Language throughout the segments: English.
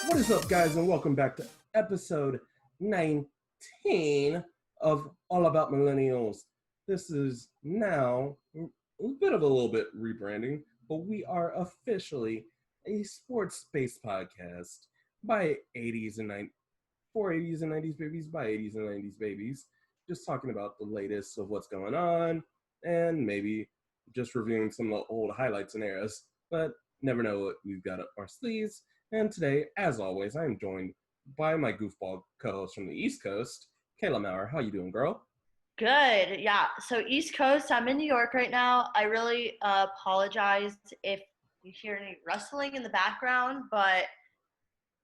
What is up, guys, and welcome back to episode 19 of All About Millennials. This is now a little bit rebranding, but we are officially a sports-based podcast by 80s and 90s, for 80s and 90s babies, by 80s and 90s babies, just talking about the latest of what's going on, and maybe just reviewing some of the old highlights and eras, but never know what we've got up our sleeves. And today, as always, I am joined by my goofball co-host from the East Coast, Kaehla Maurer. How you doing, girl? Good. Yeah. So East Coast, I'm in New York right now. I really apologize if you hear any rustling in the background, but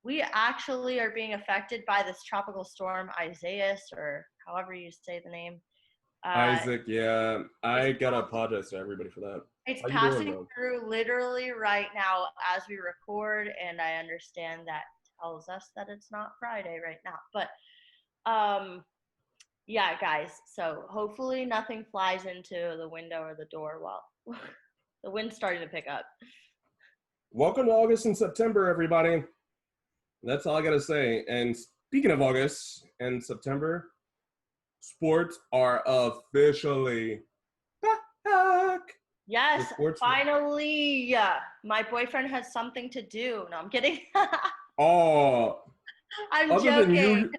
we actually are being affected by this tropical storm, Isaias, or however you say the name. Isaac, yeah. I gotta apologize to everybody for that. It's How you passing doing, through literally right now as we record, and I understand that tells us that it's not Friday right now. But yeah, guys, so hopefully nothing flies into the window or the door while the wind's starting to pick up. Welcome to August and September, everybody. That's all I gotta say. And speaking of August and September, sports are officially back. Yes, finally. My boyfriend has something to do. No, I'm kidding. Oh, I'm joking.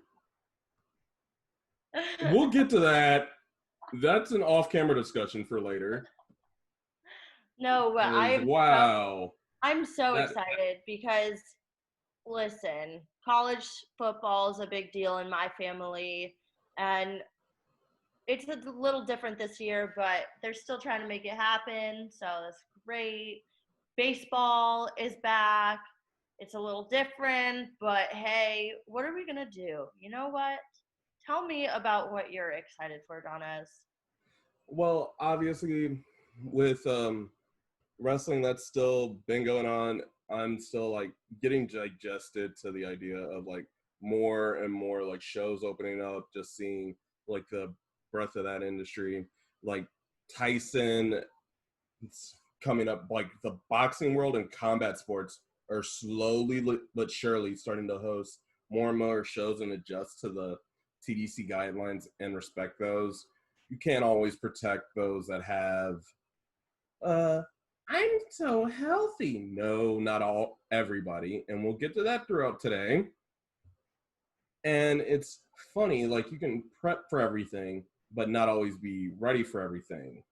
We'll get to that. That's an off-camera discussion for later. No, but I'm so excited because, listen, college football is a big deal in my family, and it's a little different this year, but they're still trying to make it happen, so that's great. Baseball is back. It's a little different, but hey, what are we going to do? You know what? Tell me about what you're excited for, Donaze. Well, obviously, with wrestling that's still been going on, I'm still like getting digested to the idea of like more and more like shows opening up, just seeing like the breadth of that industry, like Tyson coming up, like the boxing world and combat sports are slowly but surely starting to host more and more shows and adjust to the TDC guidelines and respect those. You can't always protect those that have I'm so healthy. No, not everybody. And we'll get to that throughout today. And it's funny, like you can prep for everything, but not always be ready for everything.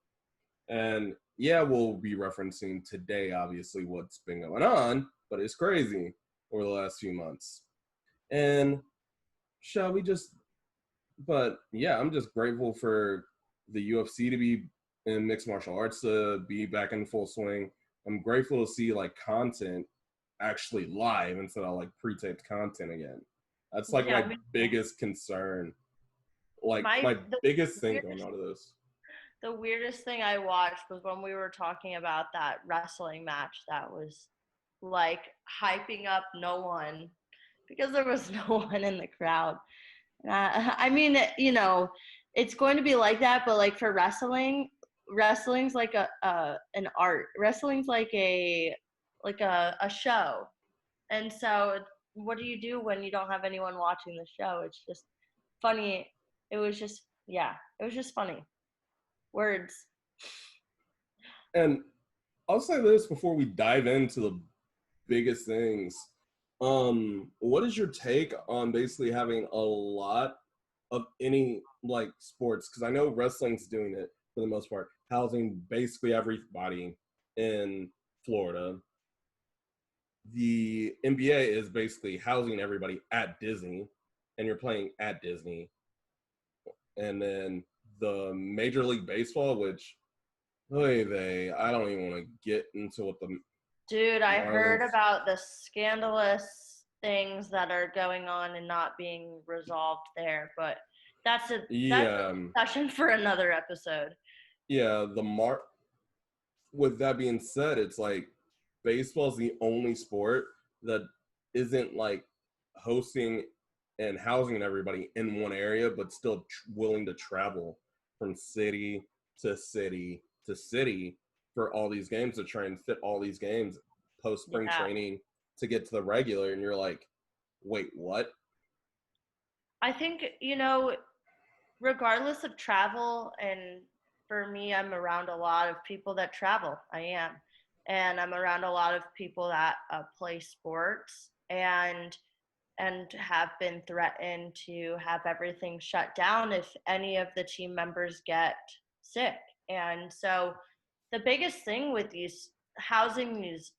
And yeah, we'll be referencing today, obviously, what's been going on, but it's crazy over the last few months. And shall we just, but yeah, I'm just grateful for the UFC to be in mixed martial arts to be back in full swing. I'm grateful to see like content actually live instead of like pre-taped content again. That's like my biggest concern. Like my biggest thing going out of this. The weirdest thing I watched was when we were talking about that wrestling match that was like hyping up no one because there was no one in the crowd. I mean, you know, it's going to be like that, but like for wrestling's like an art. Wrestling's like a show. And so what do you do when you don't have anyone watching the show? It's just funny. It was just funny. Words. And I'll say this before we dive into the biggest things. What is your take on basically having a lot of any like sports? Because I know wrestling's doing it for the most part, housing basically everybody in Florida. The NBA is basically housing everybody at Disney, and you're playing at Disney. And then the Major League Baseball, which, I don't even want to get into what the... Dude, I heard about the scandalous things that are going on and not being resolved there, but that's a discussion for another episode. Yeah, with that being said, it's like baseball's the only sport that isn't like hosting and housing everybody in one area, but still willing to travel from city to city to city for all these games to try and fit all these games post spring training to get to the regular, and you're like, wait, what? I think, regardless of travel, and for me, I'm around a lot of people that travel. I am. And I'm around a lot of people that play sports and have been threatened to have everything shut down if any of the team members get sick. And so the biggest thing with housing these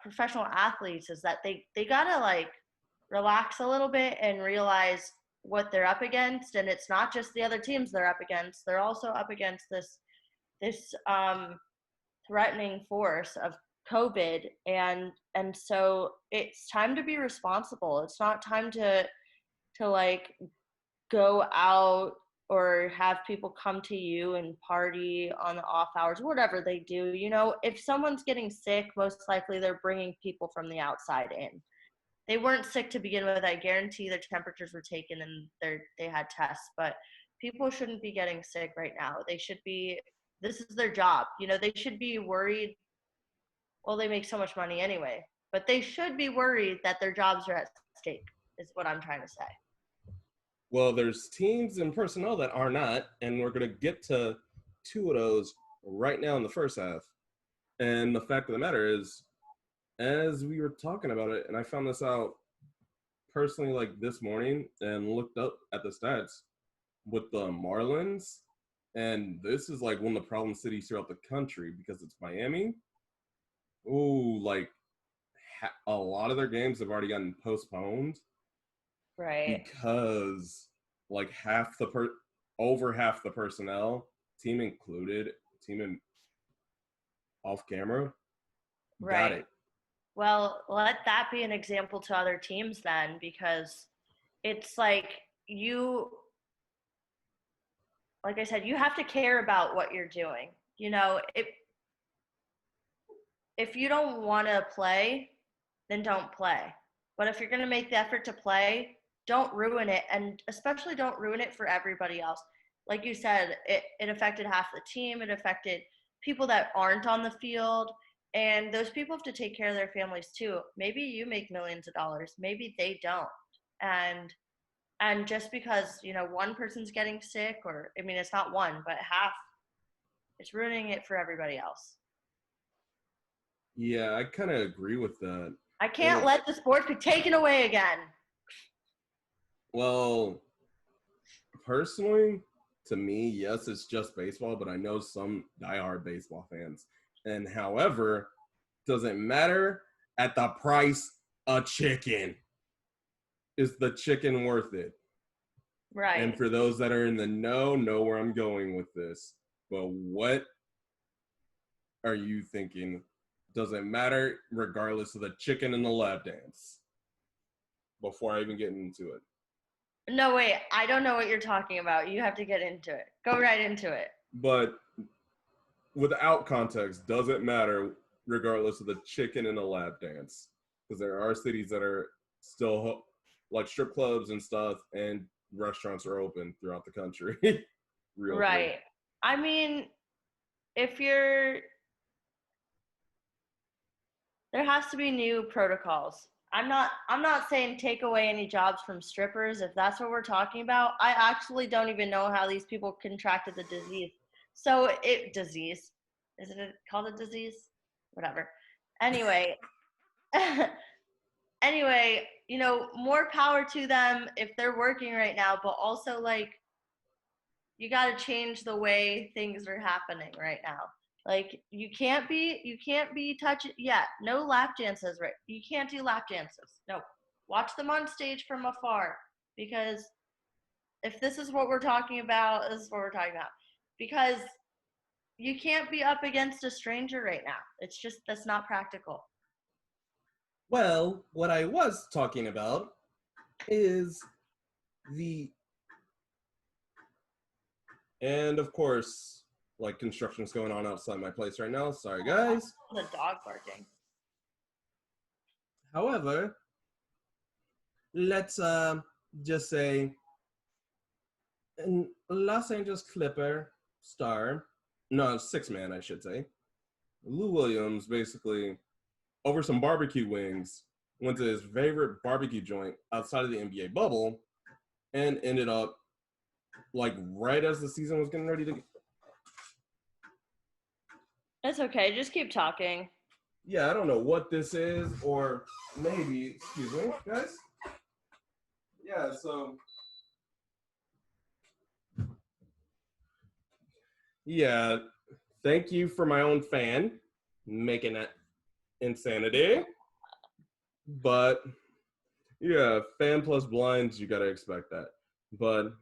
professional athletes is that they gotta like relax a little bit and realize what they're up against. And it's not just the other teams they're up against, they're also up against this threatening force of COVID. And so it's time to be responsible. It's not time to like go out or have people come to you and party on the off hours, whatever they do. If someone's getting sick, most likely they're bringing people from the outside in. They weren't sick to begin with. I guarantee their temperatures were taken and they had tests, but people shouldn't be getting sick right now. This is their job. They should be worried. Well, they make so much money anyway, but they should be worried that their jobs are at stake, is what I'm trying to say. Well, there's teams and personnel that are not, and we're going to get to two of those right now in the first half. And the fact of the matter is, as we were talking about it, and I found this out personally like this morning and looked up at the stats with the Marlins, and this is like one of the problem cities throughout the country because it's Miami. Ooh, like a lot of their games have already gotten postponed. Right. Because like over half the personnel, team included, team in off camera, right. Got it. Well, let that be an example to other teams then, because it's like like I said, you have to care about what you're doing. If you don't want to play, then don't play. But if you're going to make the effort to play, don't ruin it, and especially don't ruin it for everybody else. Like you said, it affected half the team. It affected people that aren't on the field, and those people have to take care of their families too. Maybe you make millions of dollars, maybe they don't. And just because, one person's getting sick, or I mean, it's not one, but half, it's ruining it for everybody else. Yeah, I kind of agree with that. I can't let the sport be taken away again. Well, personally, to me, yes, it's just baseball, but I know some diehard baseball fans. And however, doesn't matter at the price of chicken. Is the chicken worth it? Right. And for those that are in the know where I'm going with this. But what are you thinking? Doesn't matter regardless of the chicken and the lap dance. Before I even get into it. No, wait, I don't know what you're talking about. You have to get into it. Go right into it. But without context, doesn't matter regardless of the chicken and the lap dance. Because there are cities that are still like strip clubs and stuff, and restaurants are open throughout the country. Right. Quick. I mean, there has to be new protocols. I'm not saying take away any jobs from strippers if that's what we're talking about. I actually don't even know how these people contracted the disease. So disease. Is it called a disease? Whatever. Anyway, more power to them if they're working right now, but also like you got to change the way things are happening right now. Like you can't be touching. Yeah, no lap dances. Right, you can't do lap dances. No, watch them on stage from afar. Because if this is what we're talking about, this is what we're talking about. Because you can't be up against a stranger right now. It's just that's not practical. Well, what I was talking about is and of course. Like construction's going on outside my place right now. Sorry, guys. The dog barking. However, let's just say, in Los Angeles Clipper, six man, I should say. Lou Williams basically, over some barbecue wings, went to his favorite barbecue joint outside of the NBA bubble and ended up like right as the season was getting ready to. It's okay. Just keep talking. Yeah, I don't know what this is, or maybe, excuse me, guys. Yeah, so. Yeah, thank you for my own fan making that insanity. But yeah, fan plus blinds, you gotta expect that. But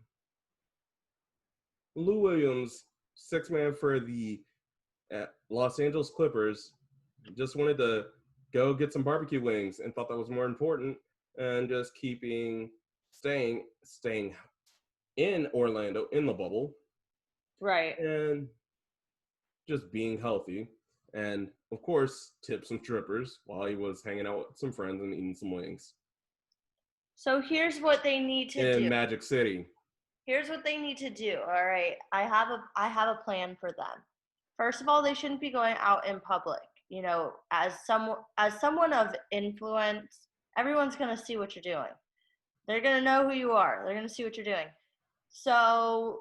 Lou Williams, six man for the Los Angeles Clippers, just wanted to go get some barbecue wings and thought that was more important, and just staying in Orlando in the bubble, Right. and just being healthy. And of course, tip some strippers while he was hanging out with some friends and eating some wings So here's what they need to in do. Magic City. Here's what they need to do. All right. I have a plan for them. First of all, they shouldn't be going out in public. You know, as someone of influence, everyone's going to see what you're doing. They're going to know who you are. They're going to see what you're doing. So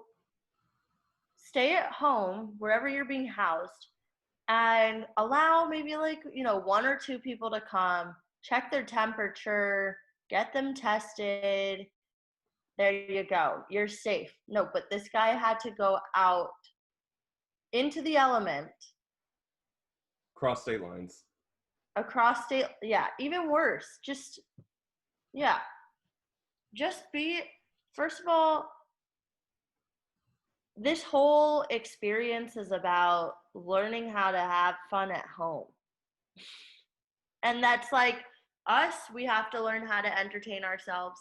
stay at home wherever you're being housed and allow maybe like, one or two people to come, check their temperature, get them tested. There you go. You're safe. No, but this guy had to go out into the element Cross state lines. across state. Yeah, even worse. Yeah, just be, first of all, this whole experience is about learning how to have fun at home. And that's like us, we have to learn how to entertain ourselves.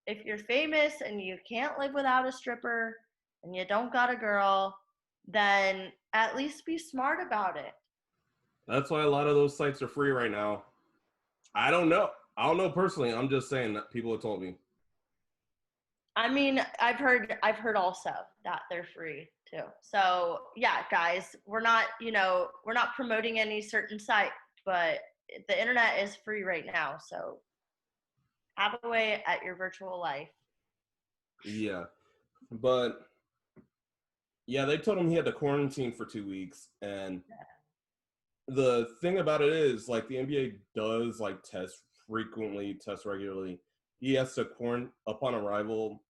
If you're famous and you can't live without a stripper and you don't got a girl, then at least be smart about it. That's why a lot of those sites are free right now. I don't know. I don't know personally. I'm just saying that people have told me. I mean, I've heard also that they're free too. So yeah, guys, we're not promoting any certain site, but the internet is free right now. So have a way at your virtual life. Yeah. But yeah, they told him he had to quarantine for 2 weeks. And the thing about it is, like, the NBA does like test regularly. He has to upon arrival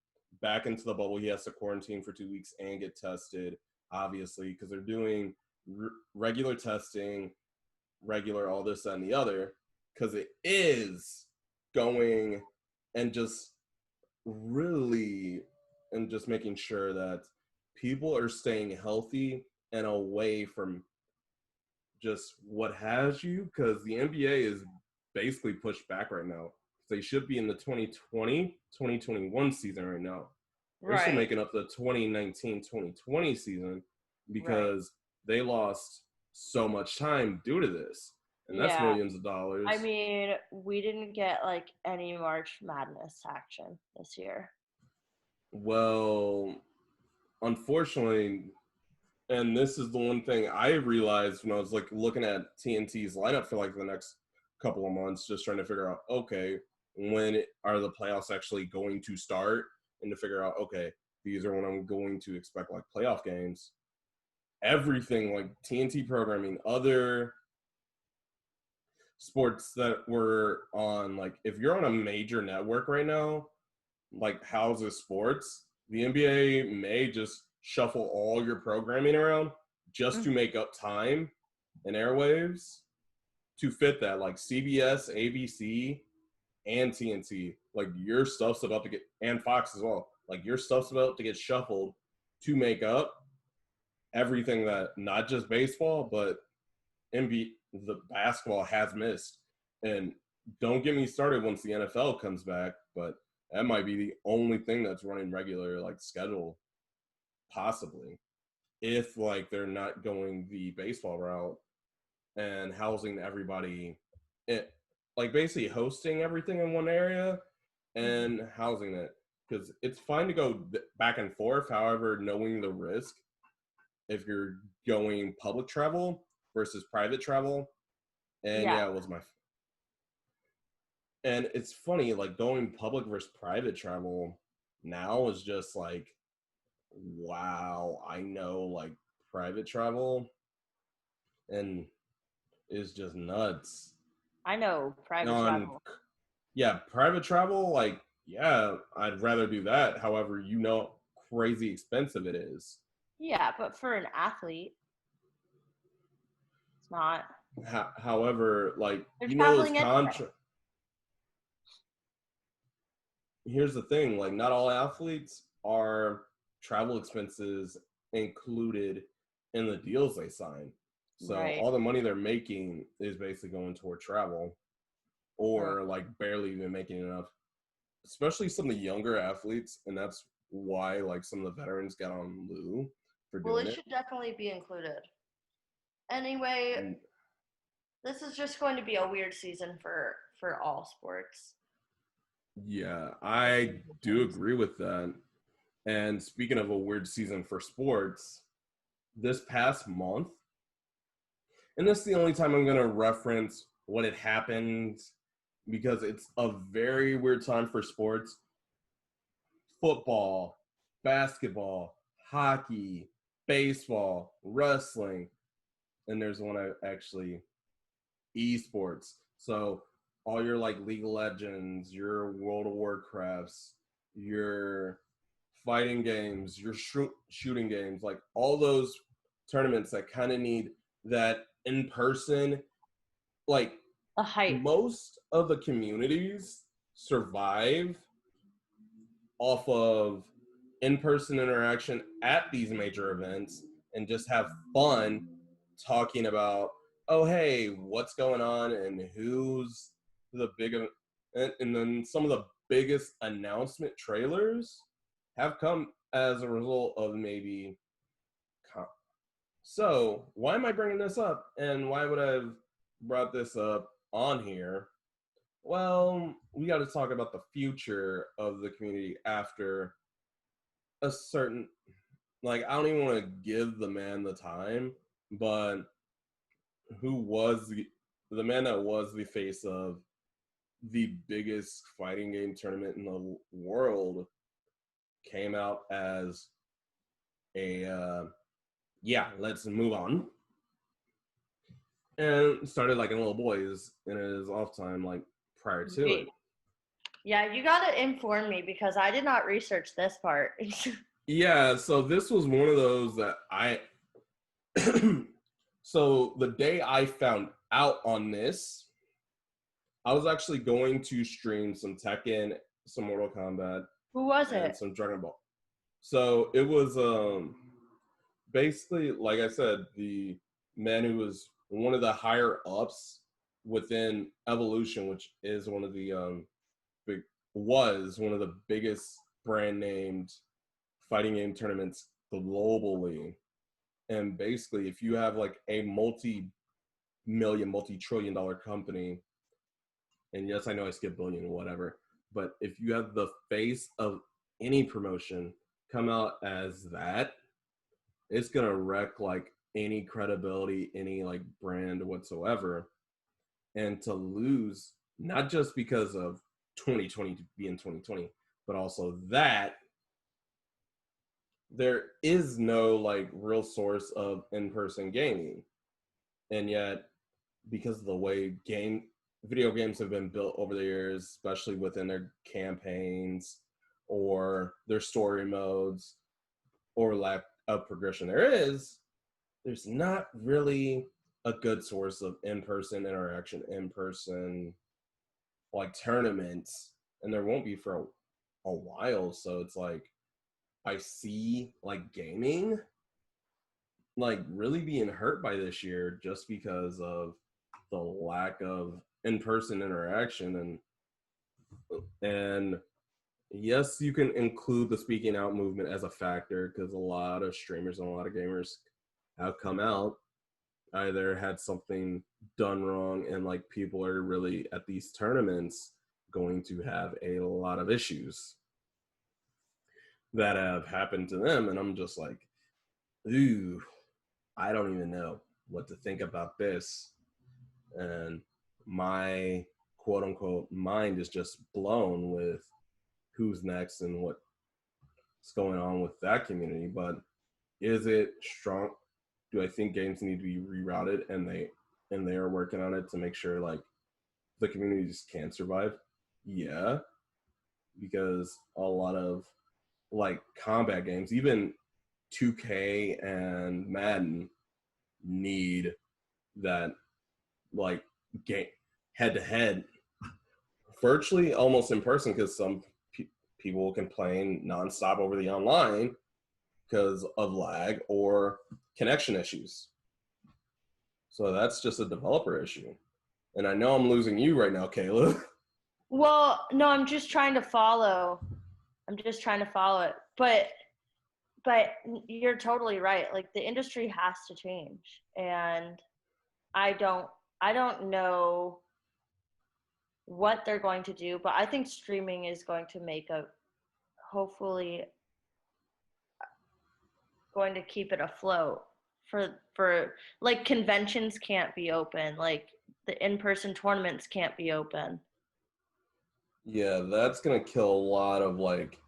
back into the bubble. He has to quarantine for 2 weeks and get tested, obviously, because they're doing regular testing, regular all this that, and the other, because it is going and just really and just making sure that people are staying healthy and away from just what has you, because the NBA is basically pushed back right now. They should be in the 2020-2021 season right now. They're still Right. making up the 2019-2020 season because Right. they lost so much time due to this. And that's Yeah. millions of dollars. I mean, we didn't get like any March Madness action this year. Well, unfortunately, and this is the one thing I realized when I was like looking at TNT's lineup for like the next couple of months, just trying to figure out, okay, when are the playoffs actually going to start, and to figure out, okay, these are when I'm going to expect like playoff games. Everything like TNT programming, other sports that were on, like, if you're on a major network right now, like houses sports, the NBA may just shuffle all your programming around just to make up time and airwaves to fit that. Like CBS, ABC, and TNT, like your stuff's about to get, and Fox as well, like your stuff's about to get shuffled to make up everything that not just baseball, but the basketball has missed. And don't get me started once the NFL comes back, but that might be the only thing that's running regular like schedule, possibly, if like they're not going the baseball route and housing everybody, like basically hosting everything in one area and housing it, because it's fine to go back and forth. However, knowing the risk if you're going public travel versus private travel. And Yeah. yeah, it was and it's funny, like going public versus private travel now is just like, wow, I know like private travel and is just nuts. I know private On travel. Yeah, private travel, like, yeah, I'd rather do that. However, crazy expensive it is. Yeah, but for an athlete, it's not. However, like, They're those traveling anyway. contract. Here's the thing, like, not all athletes are travel expenses included in the deals they sign. So Right. all the money they're making is basically going toward travel, Right. or like barely even making enough, especially some of the younger athletes. And that's why like some of the veterans got on Lou for Well, doing it it. should definitely be included. Anyway, And this is just going to be a weird season for all sports. yeah, I do agree with that. And speaking of a weird season for sports, this past month, and this is the only time I'm going to reference what had happened because it's a very weird time for sports. Football, basketball, hockey, baseball, wrestling, and there's one I actually esports. So all your like League of Legends, your World of Warcrafts, your fighting games, your shooting games, like all those tournaments that kind of need that in person, like The hype. most of the communities survive off of in-person interaction at these major events and just have fun talking about, oh hey, what's going on and who's the big, and then some of the biggest announcement trailers have come as a result of maybe so why am I bringing this up and why would I have brought this up on here? Well, we got to talk about the future of the community after a certain, like, I don't even want to give the man the time, but who was the man that was the face of the biggest fighting game tournament in the world came out as a yeah, let's move on, and started like in little boys in his off time, like prior to it. Wait. Yeah, you gotta inform me because I did not research this part. Yeah, so this was one of those that I so the day I found out on this, I was actually going to stream some Tekken, some Mortal Kombat, Who was and it? some Dragon Ball. So it was basically, like I said, the man who was one of the higher ups within Evolution, which is one of the big was one of the biggest brand named fighting game tournaments globally. And basically, if you have like a multi-million, multi-trillion dollar company, and yes, I know I skipped billion, whatever, but if you have the face of any promotion come out as that, it's gonna wreck like any credibility, any like brand whatsoever. And to lose, not just because of 2020 being 2020, but also that there is no like real source of in-person gaming. And yet, because of the way video games have been built over the years, especially within their campaigns or their story modes or lack of progression, there's not really a good source of in-person interaction, in-person like tournaments, and there won't be for a while. So it's like I see like gaming like really being hurt by this year just because of the lack of in-person interaction. And yes, you can include the speaking out movement as a factor because a lot of streamers and a lot of gamers have come out, either had something done wrong, and like people are really at these tournaments going to have a lot of issues that have happened to them. And I'm just like, ooh, I don't even know what to think about this. And my quote unquote mind is just blown with who's next and what's going on with that community. But is it strong? Do I think games need to be rerouted, and they are working on it to make sure like the communities can survive? Yeah, because a lot of like combat games, even 2K and Madden, need that like game head to head, virtually almost in person, because some people complain nonstop over the online because of lag or connection issues. So that's just a developer issue. And I know I'm losing you right now, Kaehla. Well, no, I'm just trying to follow. It. But you're totally right. Like the industry has to change. And I don't know what they're going to do, but I think streaming is going to make hopefully going to keep it afloat for like conventions can't be open, like the in-person tournaments can't be open. Yeah, that's gonna kill a lot of like,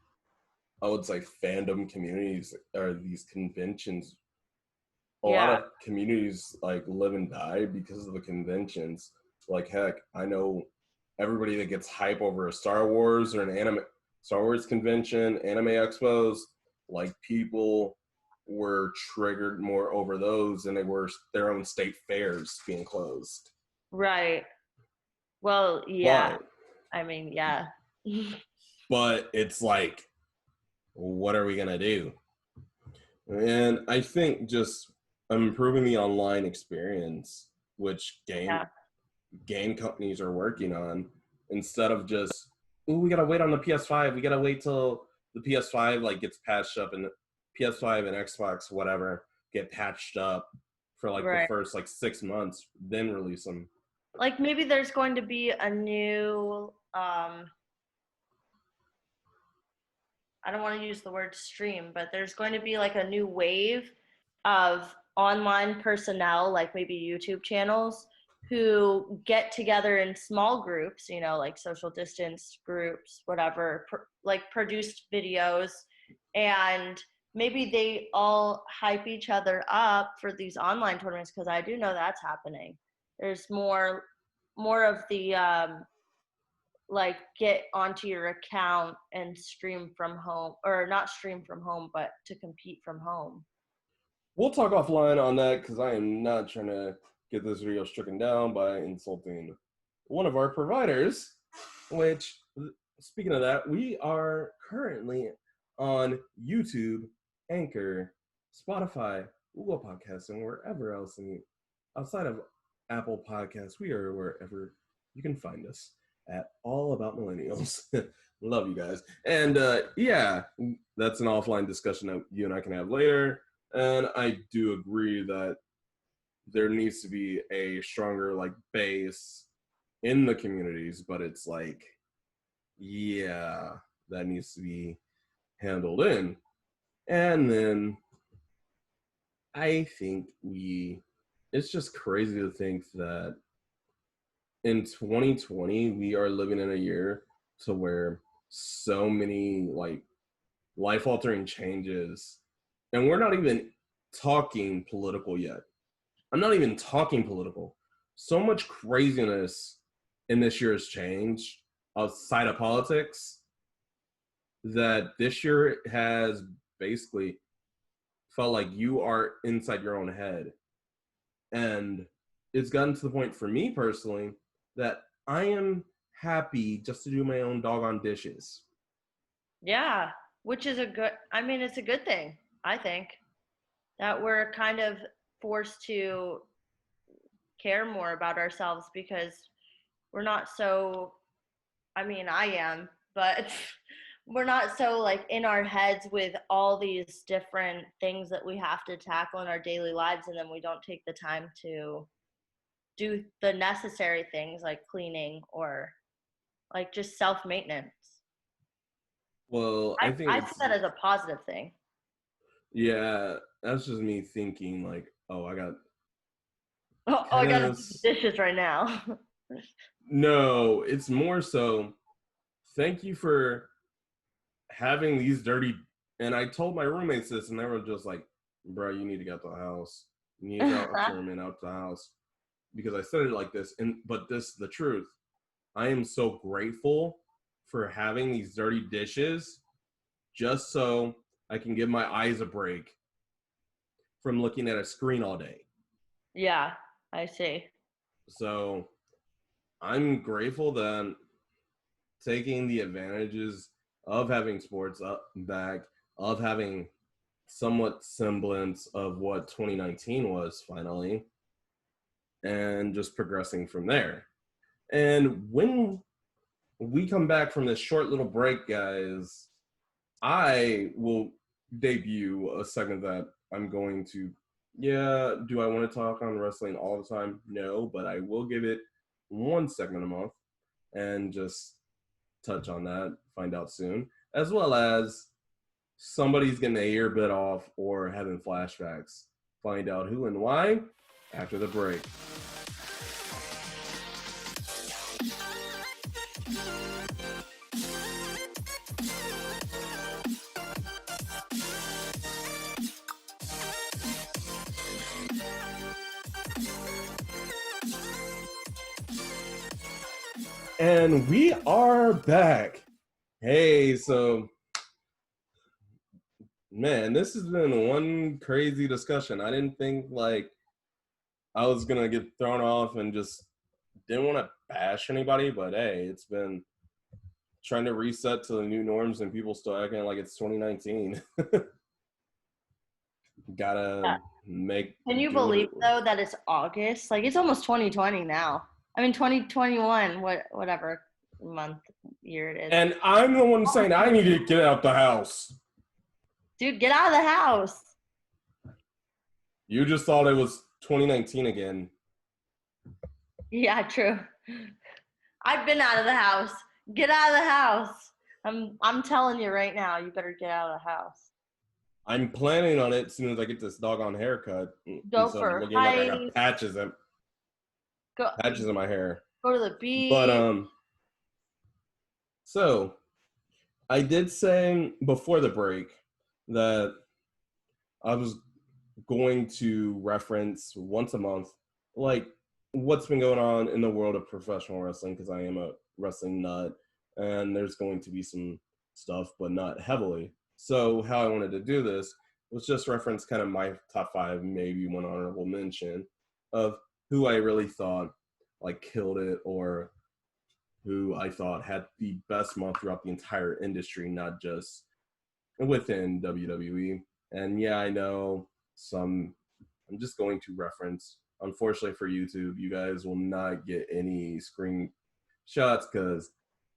I would say, fandom communities or these conventions. A lot Yeah. of communities like live and die because of the conventions. Like heck, I know everybody that gets hype over a Star Wars or an anime Star Wars convention, anime expos, like people were triggered more over those than they were their own state fairs being closed. Right. Well, yeah. But I mean, yeah. but it's like, what are we gonna do? And I think just improving the online experience, which Yeah. game companies are working on, instead of just, ooh, we gotta wait on the PS5. We gotta wait till the PS5 like gets patched up, and PS5 and Xbox whatever get patched up for like the Right. first like 6 months, then release them. Like maybe there's going to be a new I don't want to use the word stream, but there's going to be like a new wave of online personnel, like maybe YouTube channels, who get together in small groups, like social distance groups, whatever, like produced videos, and maybe they all hype each other up for these online tournaments, because I do know that's happening. There's more of the like get onto your account and stream from home, or not stream from home, but to compete from home. We'll talk offline on that because I am not trying to get this video stricken down by insulting one of our providers, which, speaking of that, we are currently on YouTube, Anchor, Spotify, Google Podcasts, and wherever else outside of Apple Podcasts. We are wherever you can find us at All About Millennials. Love you guys. And yeah, that's an offline discussion that you and I can have later. And I do agree that there needs to be a stronger like base in the communities, but it's like, yeah, that needs to be handled in. And then I think it's just crazy to think that in 2020, we are living in a year to where so many like life altering changes, and we're not even talking political yet. I'm not even talking political. So much craziness in this year's change outside of politics that this year has basically felt like you are inside your own head. And it's gotten to the point for me personally that I am happy just to do my own doggone dishes. Yeah, which is it's a good thing, I think, that we're kind of forced to care more about ourselves, because we're not so, I am, but we're not so like in our heads with all these different things that we have to tackle in our daily lives, and then we don't take the time to do the necessary things like cleaning or like just self-maintenance. Well, I think I see that as a positive thing. yeah, that's just me thinking like I got Oh, I kind gotta of. do the dishes right now. No, it's more so. Thank you for having these dirty. And I told my roommates this, and they were just like, "Bro, you need to get out the house. You need to get your man out the house." Because I said it like this, but this is the truth. I am so grateful for having these dirty dishes, just so I can give my eyes a break from looking at a screen all day. Yeah, I see. So I'm grateful that taking the advantages of having sports up back, of having somewhat semblance of what 2019 was finally, and just progressing from there. And when we come back from this short little break, guys, I will debut a segment that I'm going to. Yeah, do I want to talk on wrestling all the time? No, but I will give it one segment a month and just touch on that, find out soon, as well as somebody's getting a ear bit off or having flashbacks. Find out who and why after the break. And we are back. Hey, so man, this has been one crazy discussion. I didn't think like I was gonna get thrown off and just didn't want to bash anybody, but hey, it's been trying to reset to the new norms and people still acting like it's 2019. Gotta make. Can you believe though that it's August? Like it's almost 2020 now. I mean 2021, whatever month, year it is. And I'm the one saying I need to get out the house. Dude, get out of the house. You just thought it was 2019 again. Yeah, true. I've been out of the house. Get out of the house. I'm telling you right now, you better get out of the house. I'm planning on it as soon as I get this doggone haircut. Go So for looking like I got patches in my hair. Go to the beach. But so I did say before the break that I was going to reference once a month, like what's been going on in the world of professional wrestling, because I am a wrestling nut, and there's going to be some stuff, but not heavily. So how I wanted to do this was just reference kind of my top 5, maybe one honorable mention of who I really thought like killed it, or who I thought had the best month throughout the entire industry, not just within WWE. And yeah, I know I'm just going to reference. Unfortunately for YouTube, you guys will not get any screenshots because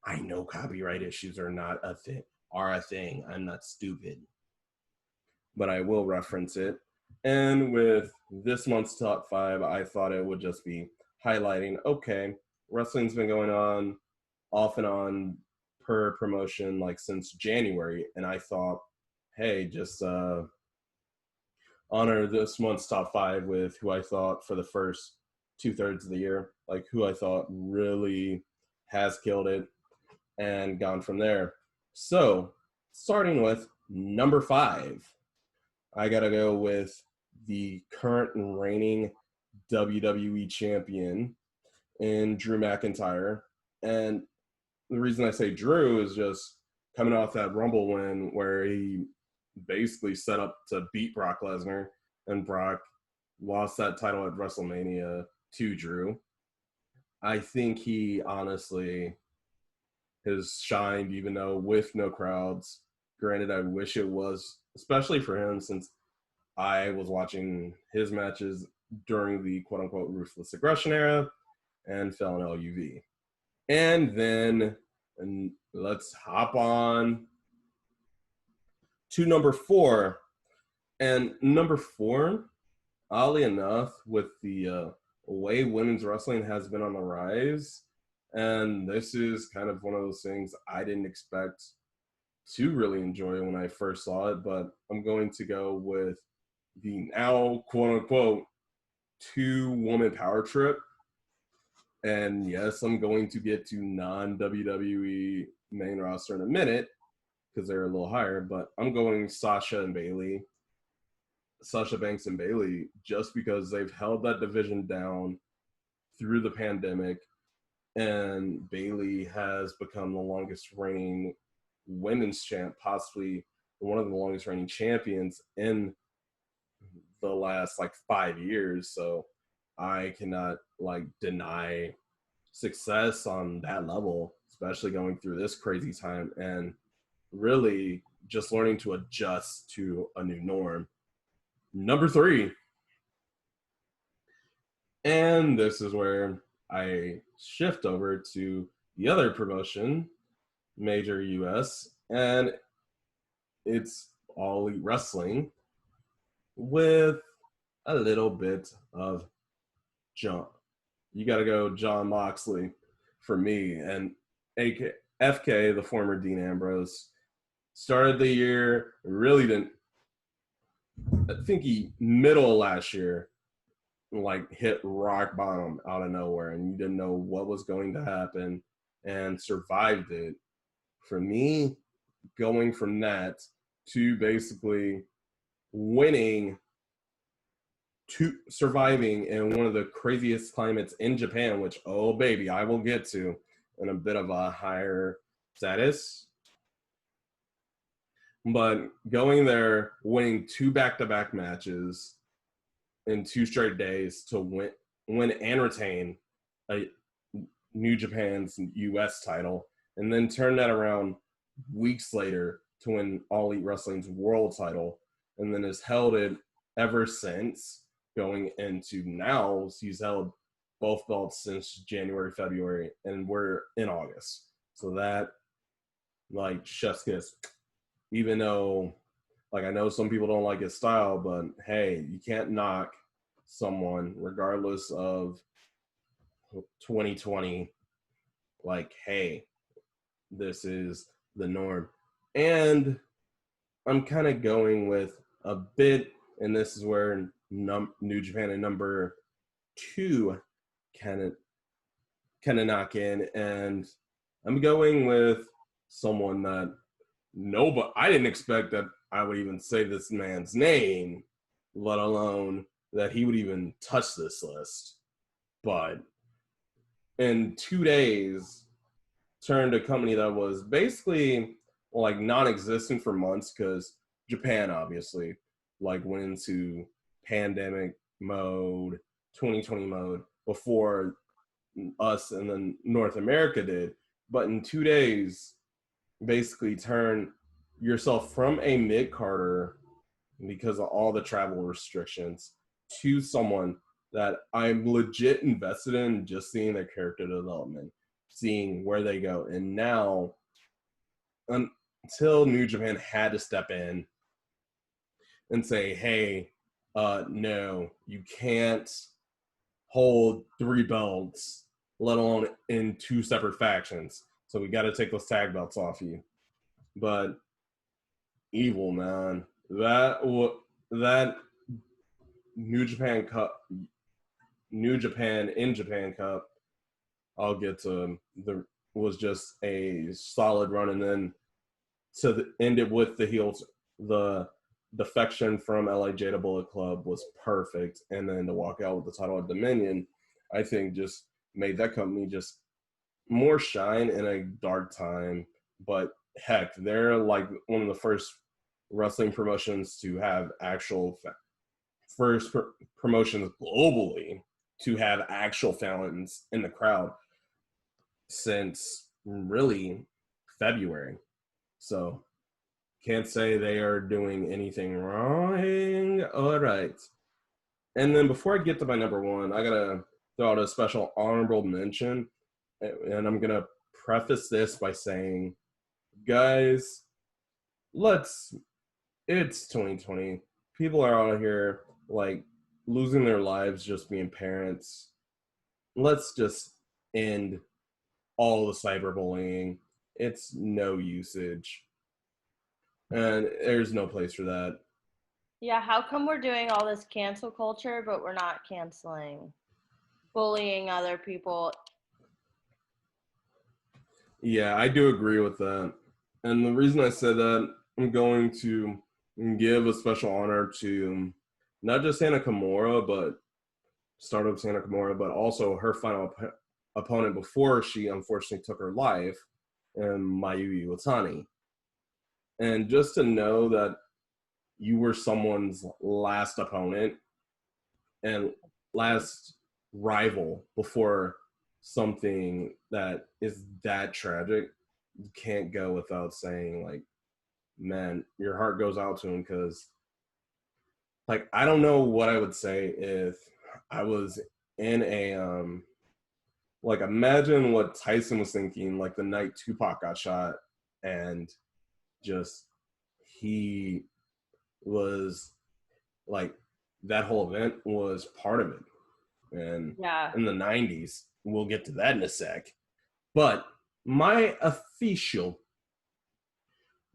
I know copyright issues are a thing. I'm not stupid. But I will reference it. And with this month's top 5, I thought it would just be highlighting, okay, wrestling's been going on off and on per promotion like since January. And I thought, hey, just honor this month's top 5 with who I thought for the first 2/3 of the year, like who I thought really has killed it and gone from there. So starting with number 5, I gotta go with the current and reigning WWE champion in Drew McIntyre. And the reason I say Drew is just coming off that Rumble win where he basically set up to beat Brock Lesnar, and Brock lost that title at WrestleMania to Drew. I think he honestly has shined, even though with no crowds. Granted, I wish it was, especially for him, since I was watching his matches during the quote-unquote ruthless aggression era and fell in LUV. And then let's hop on to number 4. And number 4, oddly enough, with the way women's wrestling has been on the rise, and this is kind of one of those things I didn't expect to really enjoy when I first saw it, but I'm going to go with the now quote unquote 2-woman power trip. And yes, I'm going to get to non-WWE main roster in a minute because they're a little higher, but I'm going Sasha Banks and Bailey, just because they've held that division down through the pandemic, and Bailey has become the longest reigning women's champ, possibly one of the longest reigning champions in the last 5 years. So I cannot deny success on that level, especially going through this crazy time and really just learning to adjust to a new norm. Number 3. And this is where I shift over to the other promotion, Major US, and it's All Elite Wrestling with a little bit of John. You got to go John Moxley for me. And FK, the former Dean Ambrose, started the year, really didn't, I think he, middle of last year, hit rock bottom out of nowhere, and you didn't know what was going to happen and survived it. For me, going from that to basically winning to surviving in one of the craziest climates in Japan, which, oh baby, I will get to in a bit of a higher status. But going there, winning 2 back-to-back matches in 2 straight days to win and retain a New Japan's US title, and then turn that around weeks later to win All Elite Wrestling's world title, and then has held it ever since, going into now. He's held both belts since January, February, and we're in August. So that, chef's kiss. Even though, I know some people don't like his style, but hey, you can't knock someone regardless of 2020. Hey, this is the norm. And I'm kind of going with a bit, and this is where New Japan at number 2 kind of knock in, and I'm going with someone that but I didn't expect that I would even say this man's name, let alone that he would even touch this list. But in 2 days, turned a company that was basically non-existent for months, because Japan obviously went into pandemic mode, 2020 mode before us and then North America did. But in 2 days, basically turn yourself from a mid-carder because of all the travel restrictions to someone that I'm legit invested in, just seeing their character development, seeing where they go. And now, until New Japan had to step in and say, hey, no, you can't hold 3 belts, let alone in 2 separate factions. So we got to take those tag belts off you. But evil, man. That New Japan in Japan Cup, I'll get to, was just a solid run, and then to end it with the defection from LIJ to Bullet Club was perfect, and then to walk out with the title at Dominion, I think just made that company just more shine in a dark time. But heck, they're one of the first wrestling promotions to have promotions globally to have actual fans in the crowd since really February. So can't say they are doing anything wrong. All right. And then before I get to my number 1, I got to throw out a special honorable mention. And I'm going to preface this by saying, guys, it's 2020. People are out here losing their lives just being parents. Let's just end all the cyberbullying. It's no usage. And there's no place for that. Yeah, how come we're doing all this cancel culture, but we're not canceling bullying other people? Yeah, I do agree with that. And the reason I said that, I'm going to give a special honor to not just Hannah Kimura, but startup Hannah Kimura, but also her final opponent before she unfortunately took her life, and Mayuki Watani. And just to know that you were someone's last opponent and last rival before something that is that tragic, you can't go without saying, like, man, your heart goes out to him. Because, like, I don't know what I would say if I was in a like, imagine what Tyson was thinking, like, the night Tupac got shot, and just he was like, that whole event was part of it. And Yeah. in the 90s, we'll get to that in a sec. But my official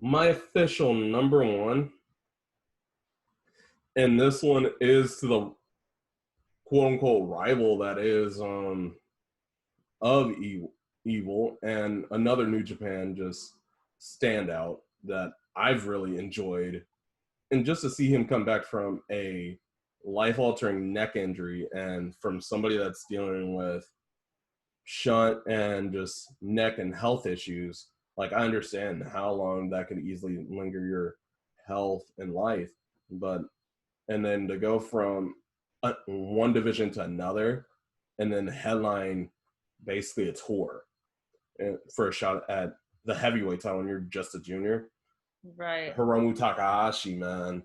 number one, and this one is to the quote unquote rival that is of evil, and another New Japan just standout that I've really enjoyed. And just to see him come back from a life altering neck injury and from somebody that's dealing with shunt and just neck and health issues, like, I understand how long that could easily linger your health and life. But, and then to go from one division to another, and then headline basically a tour for a shot at the heavyweight title when you're just a junior. Right. Hiromu Takahashi, man,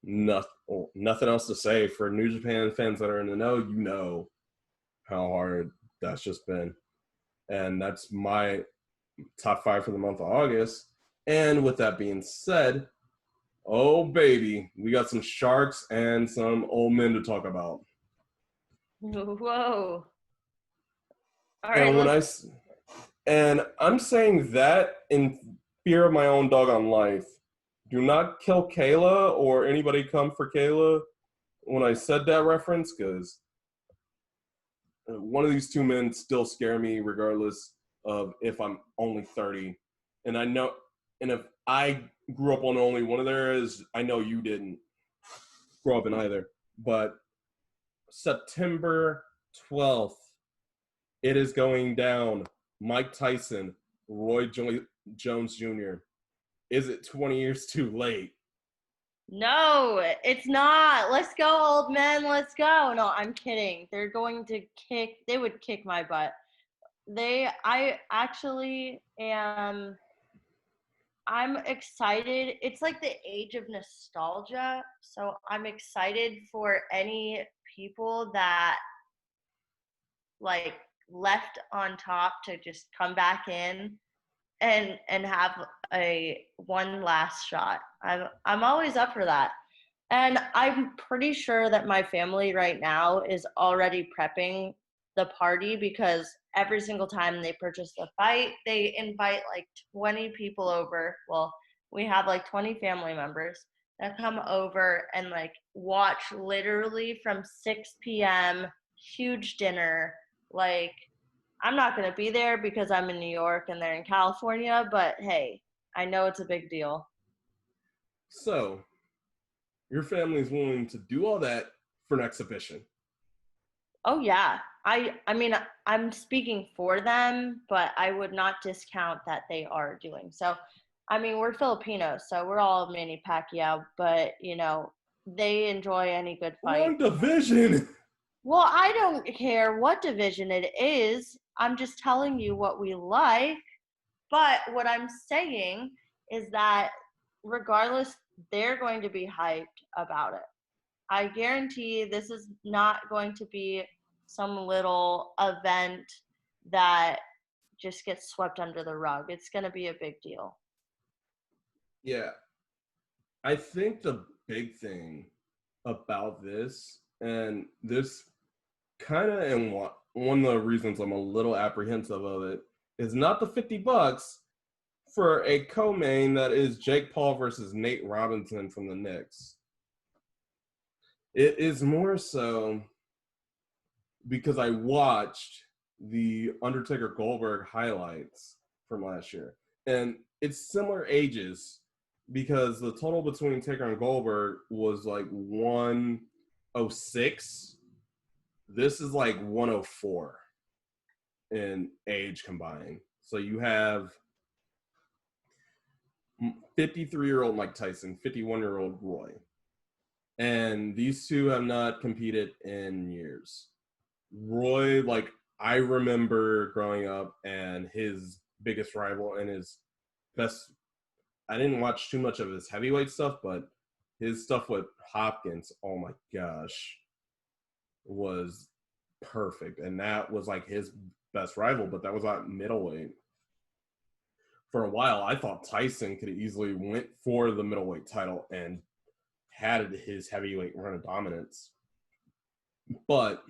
nothing else to say. For New Japan fans that are in the know, you know how hard that's just been. And that's my top 5 for the month of August. And with that being said, oh baby, we got some sharks and some old men to talk about. Whoa. All right, And when let's. I'm saying that in fear of my own doggone life. Do not kill Kaehla or anybody come for Kaehla when I said that reference, because one of these two men still scare me regardless of if I'm only 30. And I know, and if I grew up on only one of theirs, I know you didn't grow up in either. But September 12th, it is going down. Mike Tyson, Roy Jones Jr. Is it 20 years too late? No, it's not. Let's go, old men. Let's go. No, I'm kidding. They're going to kick. They would kick my butt. I actually am. I'm excited. It's like the age of nostalgia. So I'm excited for any people that like left on top to just come back in and have a one last shot. I'm always up for that. And I'm pretty sure that my family right now is already prepping the party, because every single time they purchase a fight, they invite like 20 people over. Well, we have like 20 family members that come over and like watch literally from 6 p.m., huge dinner. Like, I'm not going to be there because I'm in New York and they're in California, but hey, I know it's a big deal. So, your family's willing to do all that for an exhibition. Oh yeah. I mean, I'm speaking for them, but I would not discount that they are doing. So, I mean, we're Filipinos, so we're all Manny Pacquiao, but they enjoy any good fight. Wrong division. Well, I don't care what division it is. I'm just telling you what we like. But what I'm saying is that regardless, they're going to be hyped about it. I guarantee this is not going to be some little event that just gets swept under the rug. It's going to be a big deal. Yeah, I think the big thing about this, and this kind of, and one of the reasons I'm a little apprehensive of it, is not the $50 for a co-main that is Jake Paul versus Nate Robinson from the Knicks. It is more so because I watched the Undertaker Goldberg highlights from last year. And it's similar ages because the total between Taker and Goldberg was like 106. This is like 104 in age combined. So you have 53-year-old Mike Tyson, 51-year-old Roy. And these two have not competed in years. Roy, like, I remember growing up and his biggest rival and his best, I didn't watch too much of his heavyweight stuff, but his stuff with Hopkins, oh my gosh, was perfect. And that was like his best rival, but that was at middleweight. For a while, I thought Tyson could have easily went for the middleweight title and had his heavyweight run of dominance. But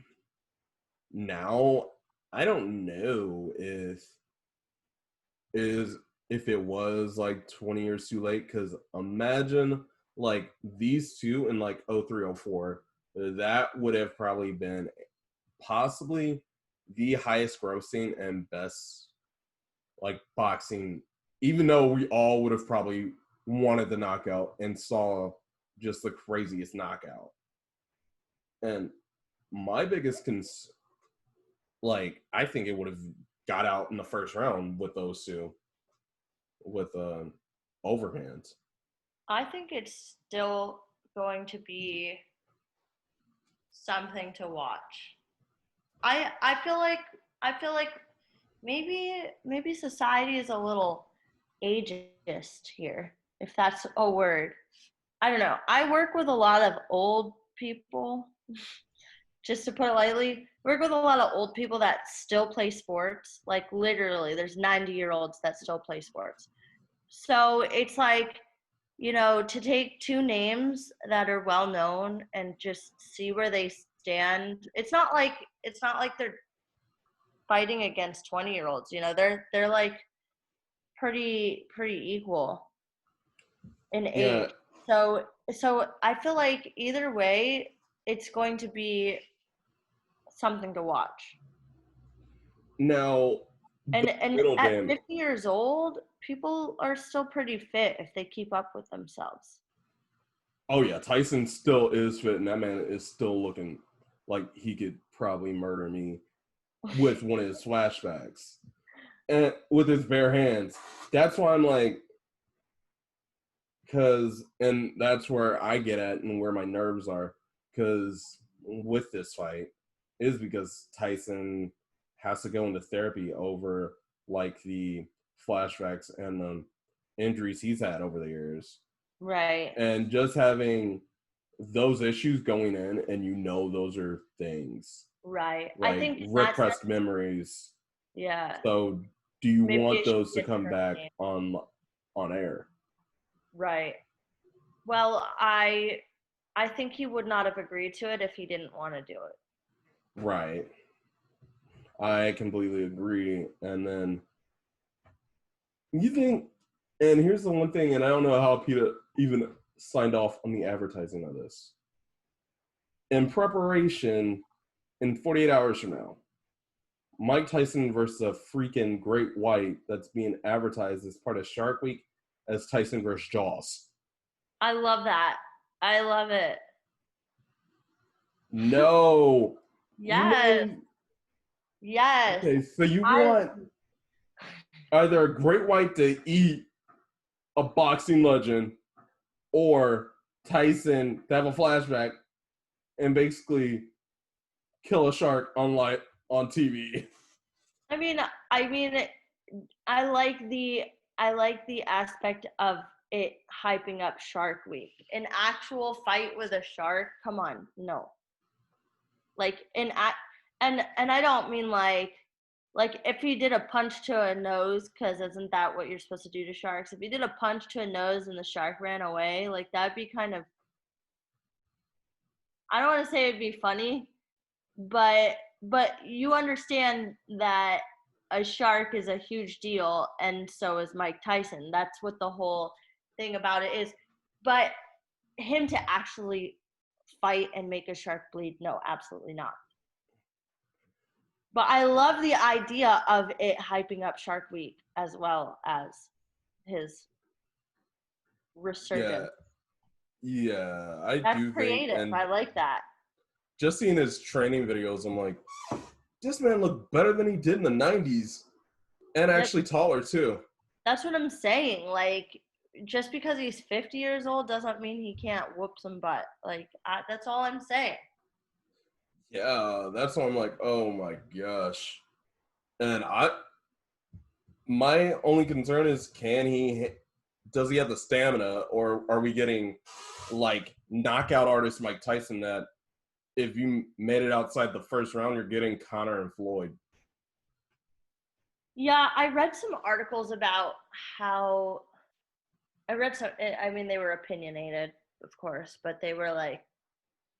now I don't know if it was like 20 years too late, because imagine like these two in like 0304, that would have probably been possibly the highest grossing and best like boxing, even though we all would have probably wanted the knockout and saw just the craziest knockout. And my biggest I think it would have got out in the first round with those two, with overhand. I think it's still going to be something to watch. I feel like maybe society is a little ageist here, if that's a word. I don't know. I work with a lot of old people, just to put it lightly. Work with a lot of old people that still play sports. Like literally, there's 90-year-olds that still play sports. So it's like, to take two names that are well known and just see where they stand. It's not like they're fighting against 20-year-olds. They're like pretty equal in Yeah. age. So I feel like either way, it's going to be something to watch. Now, And the and middle at damage. 50 years old, people are still pretty fit if they keep up with themselves. Oh yeah, Tyson still is fit, and that man is still looking like he could probably murder me with one of his flashbacks and with his bare hands. That's why I'm like, and that's where I get at and where my nerves are, because with this fight is because Tyson has to go into therapy over like the flashbacks and the injuries he's had over the years. Right. And just having those issues going in, and those are things Right. I like think in that sense, repressed memories. yeah, So do you maybe want it should those be to a come different back name. on air? Right. Well, I think he would not have agreed to it if he didn't want to do it. Right. I completely agree. And then you think, and here's the one thing, and I don't know how Peter even signed off on the advertising of this. In preparation, in 48 hours from now, Mike Tyson versus a freaking great white that's being advertised as part of Shark Week as Tyson versus Jaws. I love that. I love it. No. Yes. Yes. Okay, so you I want either a great white to eat a boxing legend or Tyson to have a flashback and basically kill a shark on TV. I mean, I mean, I like the aspect of it hyping up Shark Week. An actual fight with a shark? Come on, no. Like and I don't mean like if he did a punch to a nose, because isn't that what you're supposed to do to sharks? If he did a punch to a nose and the shark ran away, like that'd be kind of, I don't want to say it'd be funny, but you understand that a shark is a huge deal, and so is Mike Tyson. That's what the whole thing about it is. But him to actually fight and make a shark bleed. No, absolutely not. But I love the idea of it hyping up Shark Week as well as his Yeah, resurgence. yeah, I That's do think, creative. and I like that. just seeing his training videos, I'm like, this man looked better than he did in the 90s, and actually taller too. That's what I'm saying. Like, just because he's 50 years old doesn't mean he can't whoop some butt. Like, that's all I'm saying. Yeah, that's why I'm like, oh my gosh. And my only concern is, does he have the stamina, or are we getting like knockout artist Mike Tyson that if you made it outside the first round, you're getting Connor and Floyd? Yeah, I read some articles about how I mean, they were opinionated, of course, but they were like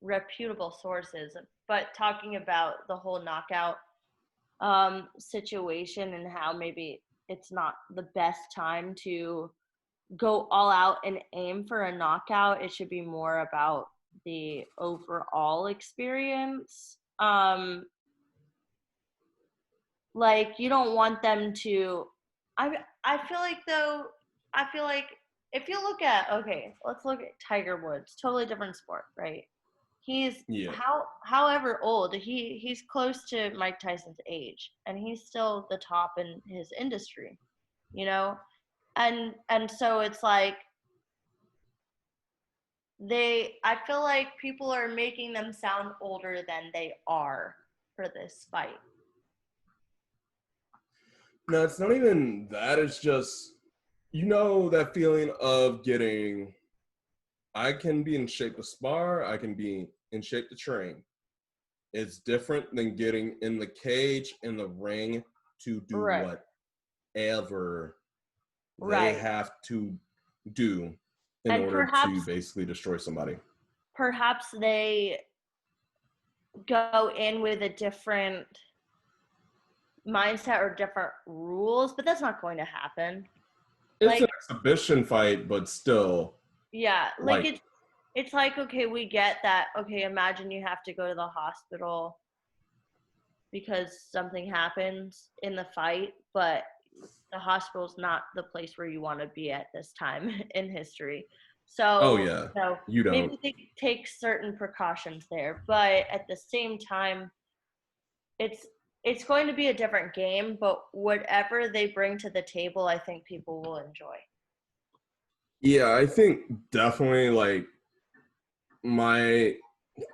reputable sources, but talking about the whole knockout situation and how maybe it's not the best time to go all out and aim for a knockout. It should be more about the overall experience. Like, you don't want them to. I feel like, though, I feel like if you look at, okay, let's look at Tiger Woods, totally different sport, right? He's Yeah. however old, he's close to Mike Tyson's age, and he's still the top in his industry, you know? And so it's like I feel like people are making them sound older than they are for this fight. No, it's not even that. It's just, that feeling of getting, I can be in shape to spar, I can be in shape to train. It's different than getting in the cage, in the ring, to do Right. whatever they Right. have to do in And order to basically destroy somebody. Perhaps they go in with a different mindset or different rules, but that's not going to happen. It's an exhibition fight, but still. Yeah, like it's like, okay, we get that. Okay, imagine you have to go to the hospital because something happens in the fight, but the hospital's not the place where you want to be at this time in history. So, oh yeah, you don't. Maybe they take certain precautions there, but at the same time, it's going to be a different game. But whatever they bring to the table, I think people will enjoy. Yeah, I think definitely, like, my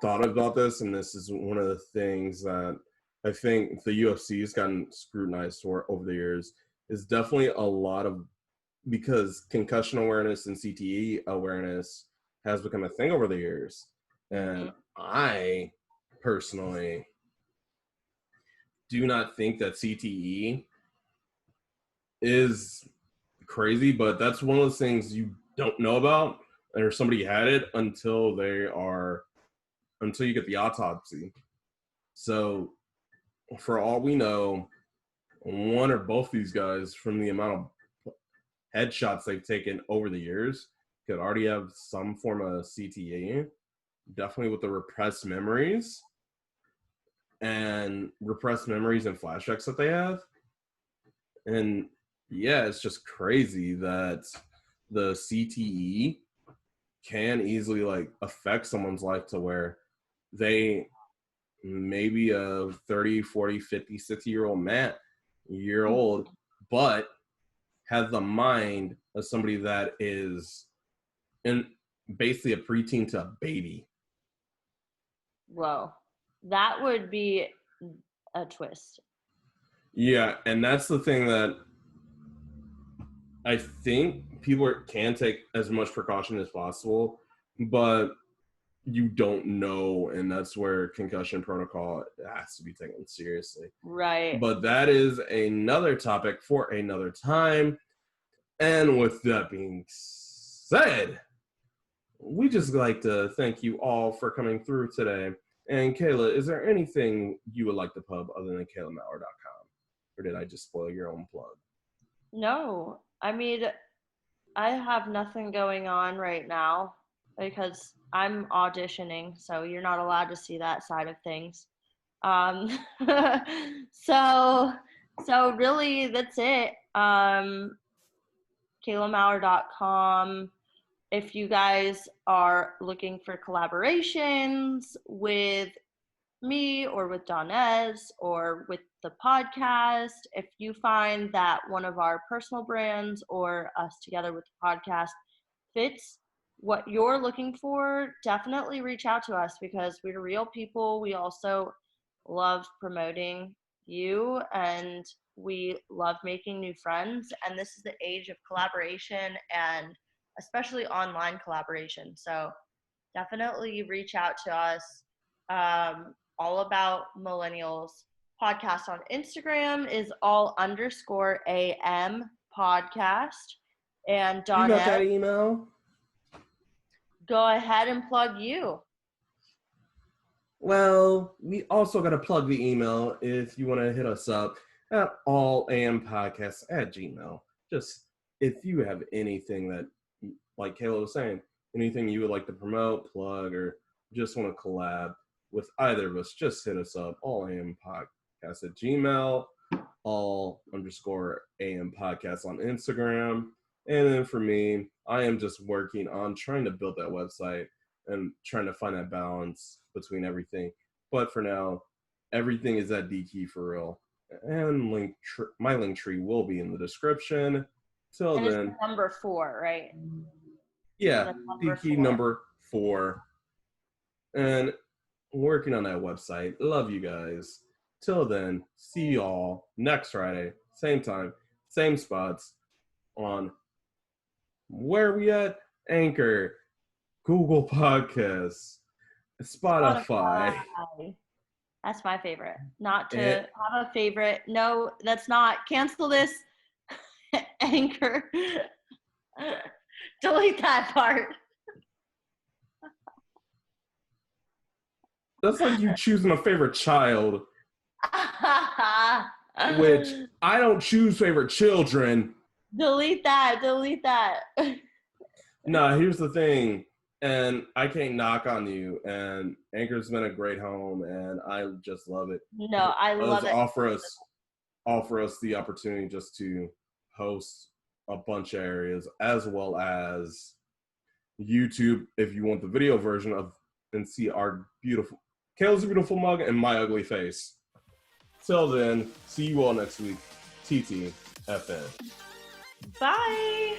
thought about this, and this is one of the things that I think the UFC has gotten scrutinized for over the years, is definitely a lot of, because concussion awareness and CTE awareness has become a thing over the years. And I personally do not think that CTE is crazy, but that's one of those things you don't know about, or somebody had it until you get the autopsy. So for all we know, one or both these guys, from the amount of headshots they've taken over the years, could already have some form of CTE, definitely with the repressed memories and flashbacks that they have. And yeah, it's just crazy that the CTE can easily like affect someone's life to where they, maybe a 30, 40, 50, 60-year-old year old, but has the mind of somebody that is in basically a preteen to a baby. Whoa, that would be a twist. Yeah, and that's the thing that I think people can take as much precaution as possible, but you don't know, and that's where concussion protocol has to be taken seriously. Right. But that is another topic for another time. And with that being said, we just like to thank you all for coming through today. And Kaehla, is there anything you would like to pub other than KaylaMaurer.com? Or did I just spoil your own plug? No, I mean, I have nothing going on right now because I'm auditioning, so you're not allowed to see that side of things. Um, so really, that's it. KaylaMaurer.com. If you guys are looking for collaborations with me or with Donaze or with the podcast, if you find that one of our personal brands or us together with the podcast fits what you're looking for, definitely reach out to us because we're real people. We also love promoting you and we love making new friends. And this is the age of collaboration and especially online collaboration. So definitely reach out to us. All about Millennials podcast on Instagram is all_AM podcast. And You got that Donette, email? go ahead and plug you. Well, we also got to plug the email if you want to hit us up at allampodcasts@gmail. Just if you have anything that, like Kaehla was saying, anything you would like to promote, plug, or just want to collab with either of us, just hit us up, allampodcasts@gmail, all_AM podcasts on Instagram. And then for me, I am just working on trying to build that website and trying to find that balance between everything. But for now, everything is at D-Key for real. And my link tree will be in the description. Till And then. it's number 4, right? Yeah, D-Key number 4. And working on that website. Love you guys. Till then, see y'all next Friday. Same time, same spots on where we at? Anchor, Google Podcasts, Spotify. That's my favorite. Not to have a favorite. No, that's not. Cancel this. Anchor. Delete that part. That's like you choosing a favorite child. Which I don't choose favorite children. Delete that. Nah, here's the thing. And I can't knock on you. And Anchor's been a great home, and I just love it. No, I love it. Offer us the opportunity just to host a bunch of areas, as well as YouTube if you want the video version of and see our beautiful Kaehla's beautiful mug and my ugly face. Till then, see you all next week. TTFN. Bye.